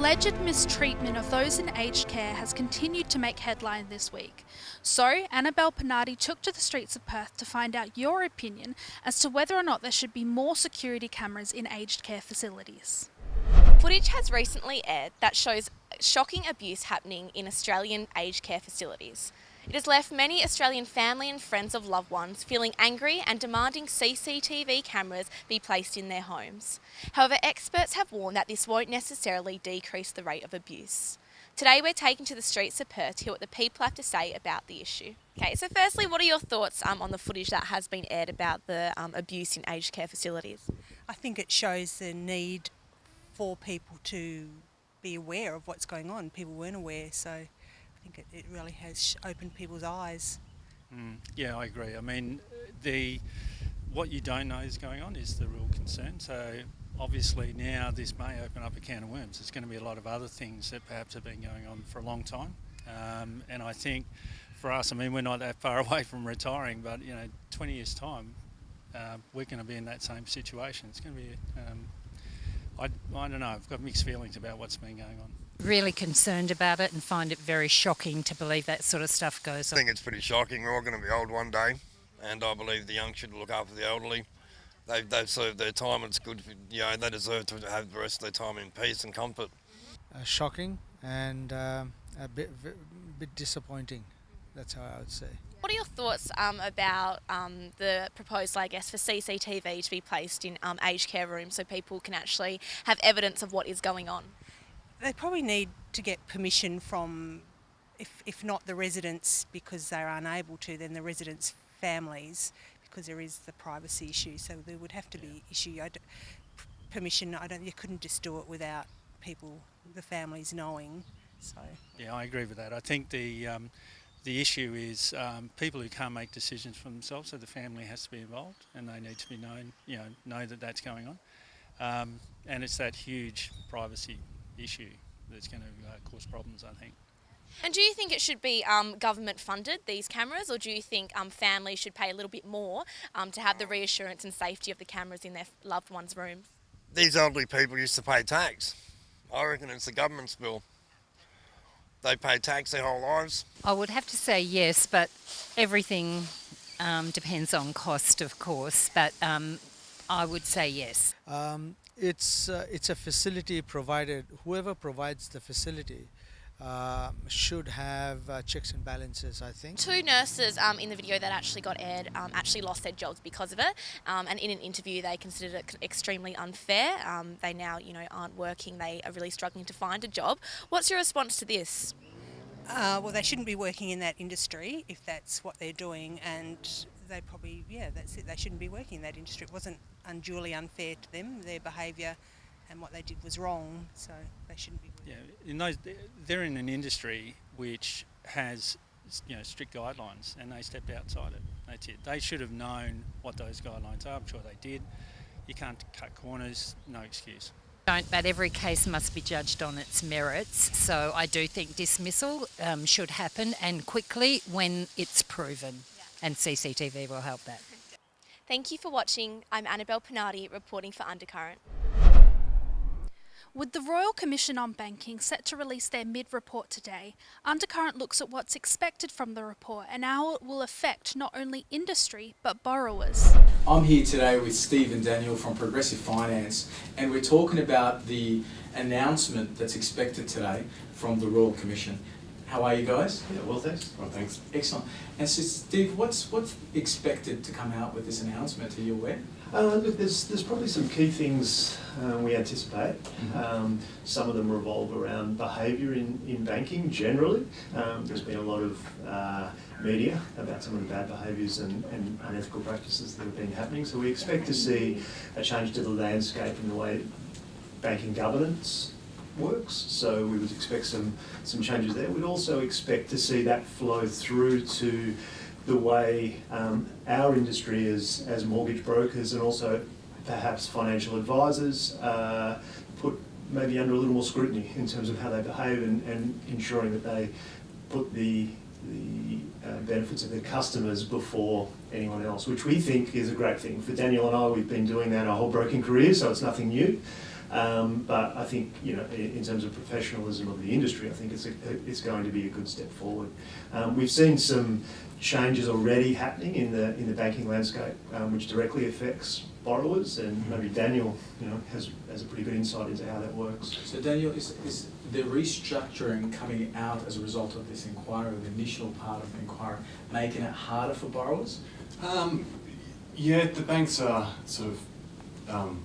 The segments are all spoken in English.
alleged mistreatment of those in aged care has continued to make headline this week. So, Annabelle Pinardi took to the streets of Perth to find out your opinion as to whether or not there should be more security cameras in aged care facilities. Footage has recently aired that shows shocking abuse happening in Australian aged care facilities. It has left many Australian family and friends of loved ones feeling angry and demanding CCTV cameras be placed in their homes. However, experts have warned that this won't necessarily decrease the rate of abuse. Today we're taking to the streets of Perth to hear what the people have to say about the issue. Okay, so firstly, what are your thoughts on the footage that has been aired about the abuse in aged care facilities? I think it shows the need for people to be aware of what's going on. People weren't aware, so I think it really has opened people's eyes. Yeah, I agree. I mean, what you don't know is going on is the real concern. So obviously now this may open up a can of worms. There's going to be a lot of other things that perhaps have been going on for a long time. And I think for us, I mean, we're not that far away from retiring, but 20 years time, we're going to be in that same situation. It's going to be, I don't know, I've got mixed feelings about what's been going on. Really concerned about it and find it very shocking to believe that sort of stuff goes on. I think it's pretty shocking. We're all going to be old one day, and I believe the young should look after the elderly. They've served their time, and it's good. They deserve to have the rest of their time in peace and comfort. Shocking and a bit disappointing. That's how I would say. What are your thoughts about the proposal, I guess, for CCTV to be placed in aged care rooms so people can actually have evidence of what is going on? They probably need to get permission from, if not the residents because they're unable to, then the residents' families, because there is the privacy issue. So there would have to be permission. You couldn't just do it without people, the families knowing. So yeah, I agree with that. I think the issue is people who can't make decisions for themselves, so the family has to be involved and they need to be known, know that that's going on. And it's that huge privacy issue that's going to cause problems, I think. And do you think it should be government funded, these cameras, or do you think families should pay a little bit more to have the reassurance and safety of the cameras in their loved ones' rooms? These elderly people used to pay tax. I reckon it's the government's bill. They pay tax their whole lives. I would have to say yes, but everything depends on cost, of course, but I would say yes. It's a facility provided. Whoever provides the facility should have checks and balances, I think. Two nurses in the video that actually got aired actually lost their jobs because of it, and in an interview they considered it extremely unfair. They now, aren't working. They are really struggling to find a job. What's your response to this? Well, they shouldn't be working in that industry if that's what they're doing, and they probably, that's it. They shouldn't be working in that industry. It wasn't unduly unfair to them. Their behaviour and what they did was wrong, so they shouldn't be working. Yeah, they're in an industry which has, strict guidelines, and they stepped outside it. That's it. They should have known what those guidelines are. I'm sure they did. You can't cut corners. No excuse. But every case must be judged on its merits, so I do think dismissal should happen and quickly when it's proven, and CCTV will help that. Thank you for watching. I'm Annabelle Pinardi reporting for Undercurrent. With the Royal Commission on Banking set to release their mid-report today, Undercurrent looks at what's expected from the report and how it will affect not only industry but borrowers. I'm here today with Steve and Daniel from Progressive Finance, and we're talking about the announcement that's expected today from the Royal Commission. How are you guys? Yeah, well, thanks. Well, thanks. Excellent. And so, Steve, what's expected to come out with this announcement? Are you aware? Look, there's probably some key things we anticipate. Some of them revolve around behaviour in banking generally. There's been a lot of media about some of the bad behaviours and unethical practices that have been happening. So we expect to see a change to the landscape in the way banking governance works. So we would expect some changes there. We'd also expect to see that flow through to the way our industry as mortgage brokers and also perhaps financial advisors put maybe under a little more scrutiny in terms of how they behave and ensuring that they put the benefits of their customers before anyone else, which we think is a great thing. For Daniel and I, we've been doing that our whole broking career, so it's nothing new. But I think, in terms of professionalism of the industry, I think it's going to be a good step forward. We've seen some changes already happening in the banking landscape, which directly affects borrowers, and maybe Daniel, has a pretty good insight into how that works. So Daniel, is the restructuring coming out as a result of this inquiry, the initial part of the inquiry, making it harder for borrowers? Yeah, the banks are sort of,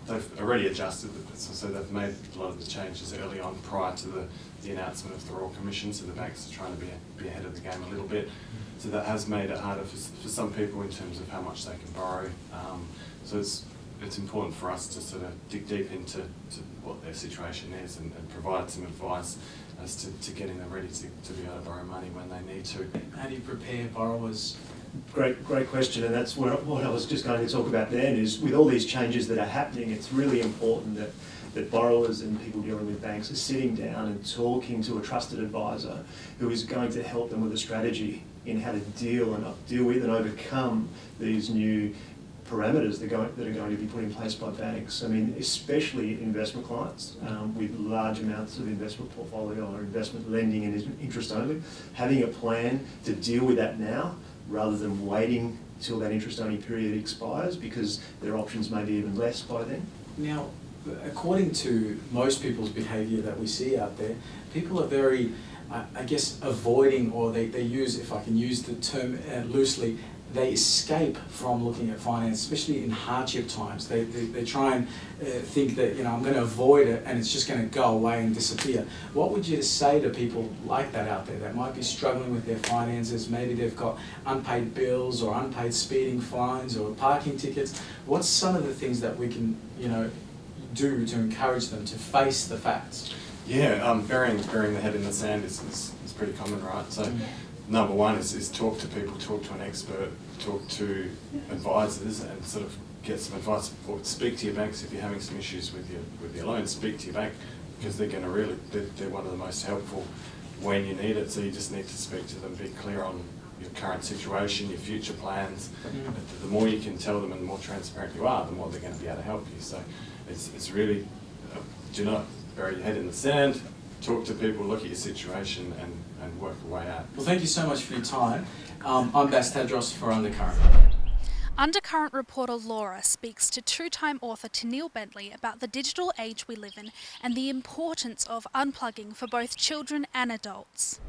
they've already adjusted, so they've made a lot of the changes early on prior to the announcement of the Royal Commission, so the banks are trying to be ahead of the game a little bit. So that has made it harder for some people in terms of how much they can borrow. So it's important for us to sort of dig deep into what their situation is and provide some advice as to getting them ready to be able to borrow money when they need to. How do you prepare borrowers? Great question, and that's what I was just going to talk about then, is with all these changes that are happening, it's really important that borrowers and people dealing with banks are sitting down and talking to a trusted advisor who is going to help them with a strategy in how to deal with and overcome these new parameters that are going to be put in place by banks. I mean, especially investment clients with large amounts of investment portfolio or investment lending and interest only, having a plan to deal with that now rather than waiting till that interest only period expires, because their options may be even less by then. Now, according to most people's behaviour that we see out there, people are very, I guess, avoiding, or they use, if I can use the term loosely, they escape from looking at finance, especially in hardship times. They try and think that, I'm going to avoid it and it's just going to go away and disappear. What would you say to people like that out there that might be struggling with their finances? Maybe they've got unpaid bills or unpaid speeding fines or parking tickets. What's some of the things that we can, do to encourage them to face the facts? Yeah, burying the head in the sand is pretty common, right? So number one is talk to people, talk to an expert, talk to advisors and sort of get some advice, or speak to your banks if you're having some issues with your loan. Speak to your bank, because they're going to they're one of the most helpful when you need it. So you just need to speak to them, be clear on your current situation, your future plans. The more you can tell them and the more transparent you are, the more they're going to be able to help you. So it's really, do not bury your head in the sand, talk to people, look at your situation and work your way out. Well, thank you so much for your time. I'm Bas Tadros for Undercurrent. Undercurrent reporter Laura speaks to two-time author Tennille Bentley about the digital age we live in and the importance of unplugging for both children and adults.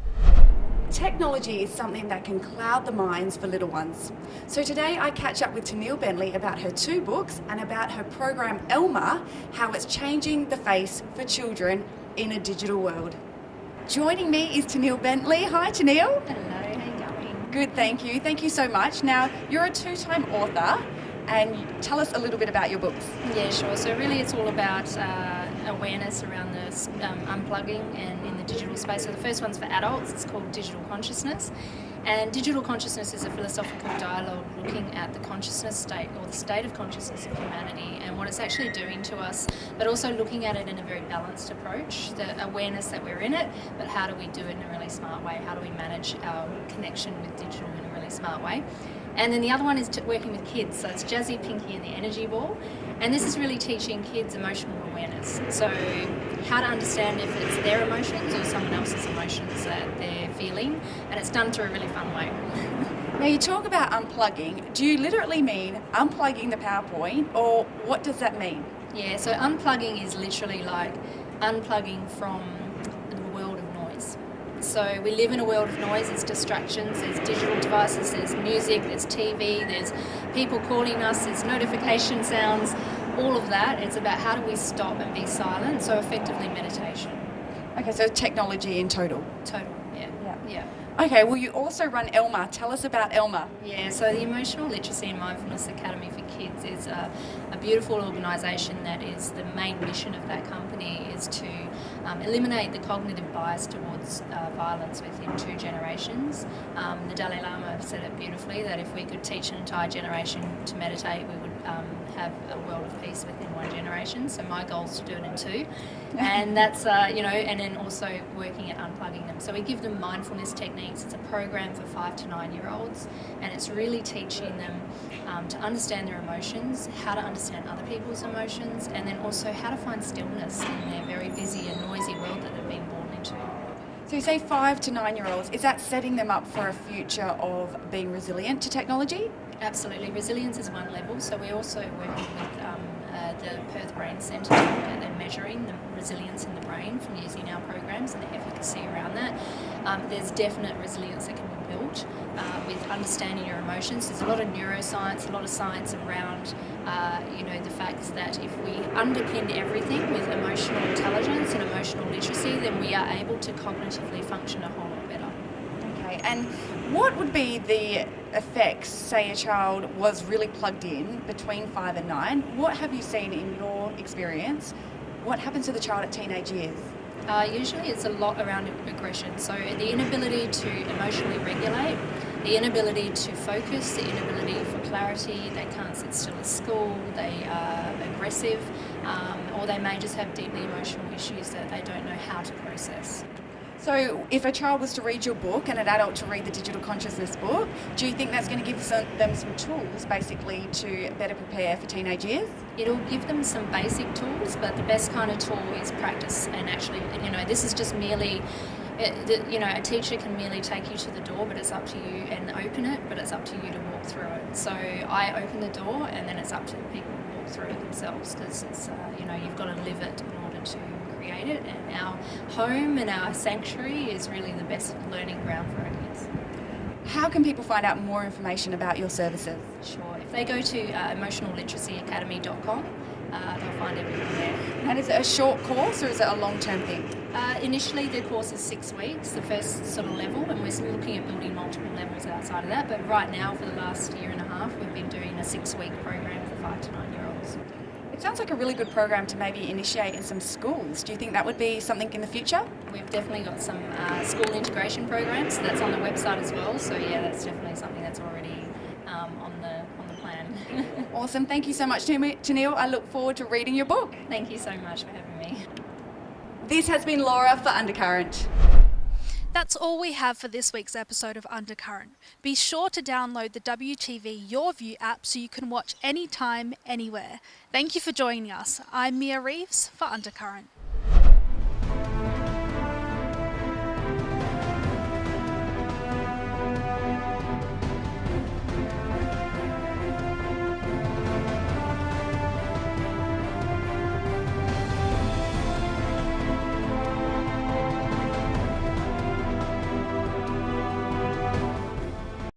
Technology is something that can cloud the minds for little ones. So today I catch up with Tennille Bentley about her 2 books and about her program Elma, how it's changing the face for children in a digital world. Joining me is Tennille Bentley. Hi Tennille. Hello, how are you going? Good, thank you. Thank you so much. Now, you're a 2-time author, and tell us a little bit about your books. Yeah, sure. So really it's all about awareness around the unplugging and in the digital space. So the first one's for adults. It's called Digital Consciousness. And digital consciousness is a philosophical dialogue looking at the consciousness state, or the state of consciousness of humanity, and what it's actually doing to us, but also looking at it in a very balanced approach, the awareness that we're in it, but how do we do it in a really smart way? How do we manage our connection with digital in a really smart way? And then the other one is working with kids. So it's Jazzy, Pinky and the Energy Ball. And this is really teaching kids emotional awareness. So how to understand if it's their emotions or someone else's emotions that they're feeling. And it's done through a really fun way. Now you talk about unplugging. Do you literally mean unplugging the PowerPoint, or what does that mean? Yeah, so unplugging is literally like unplugging from the world of noise. So we live in a world of noise, there's distractions, there's digital devices, there's music, there's TV, there's people calling us, there's notification sounds, all of that. It's about how do we stop and be silent, so effectively meditation. Okay, so technology in total. Total, yeah. Okay, well you also run Elma. Tell us about Elma. Yeah, so the Emotional Literacy and Mindfulness Academy for Kids is a beautiful organisation that is, the main mission of that company is to eliminate the cognitive bias towards violence within 2 generations. The Dalai Lama said it beautifully, that if we could teach an entire generation to meditate, we would have a world of peace within 1 generation. So my goal is to do it in 2. And that's, and then also working at unplugging them. So we give them mindfulness techniques techniques. It's a program for 5 to 9-year-olds, and it's really teaching them to understand their emotions, how to understand other people's emotions, and then also how to find stillness in their very busy and noisy world that they've been born into. So you say 5 to 9-year-olds, is that setting them up for a future of being resilient to technology? Absolutely. Resilience is one level, so we're also working with the Perth Brain Centre to look at and measuring the resilience in the brain from using our programs and the efficacy around that. There's definite resilience that can be built with understanding your emotions. There's a lot of neuroscience, a lot of science around the fact that if we underpin everything with emotional intelligence and emotional literacy, then we are able to cognitively function a whole lot better. Okay, and what would be the effects, say a child was really plugged in between 5 and 9? What have you seen in your experience? What happens to the child at teenage years? Usually it's a lot around aggression, so the inability to emotionally regulate, the inability to focus, the inability for clarity, they can't sit still at school, they are aggressive, or they may just have deeply emotional issues that they don't know how to process. So if a child was to read your book and an adult to read the Digital Consciousness book, do you think that's going to give them some tools basically to better prepare for teenage years? It'll give them some basic tools, but the best kind of tool is practice. And actually, this is just merely, a teacher can merely take you to the door, but it's up to you, and open it, but it's up to you to walk through it. So I open the door, and then it's up to the people to walk through it themselves, because it's, you've got to live it in order to create it, and our home and our sanctuary is really the best learning ground for our kids. How can people find out more information about your services? Sure, if they go to emotionalliteracyacademy.com, they'll find everything there. And is it a short course or is it a long-term thing? Initially the course is 6 weeks, the first sort of level, and we're looking at building multiple levels outside of that, but right now for the last year and a half we've been doing a 6-week program for 5 to 9-year-olds. It sounds like a really good program to maybe initiate in some schools. Do you think that would be something in the future? We've definitely got some school integration programs, so that's on the website as well. So yeah, that's definitely something that's already on the plan. Awesome. Thank you so much, Tennille. I look forward to reading your book. Thank you so much for having me. This has been Laura for Undercurrent. That's all we have for this week's episode of Undercurrent. Be sure to download the WTV Your View app so you can watch anytime, anywhere. Thank you for joining us. I'm Mia Reeves for Undercurrent.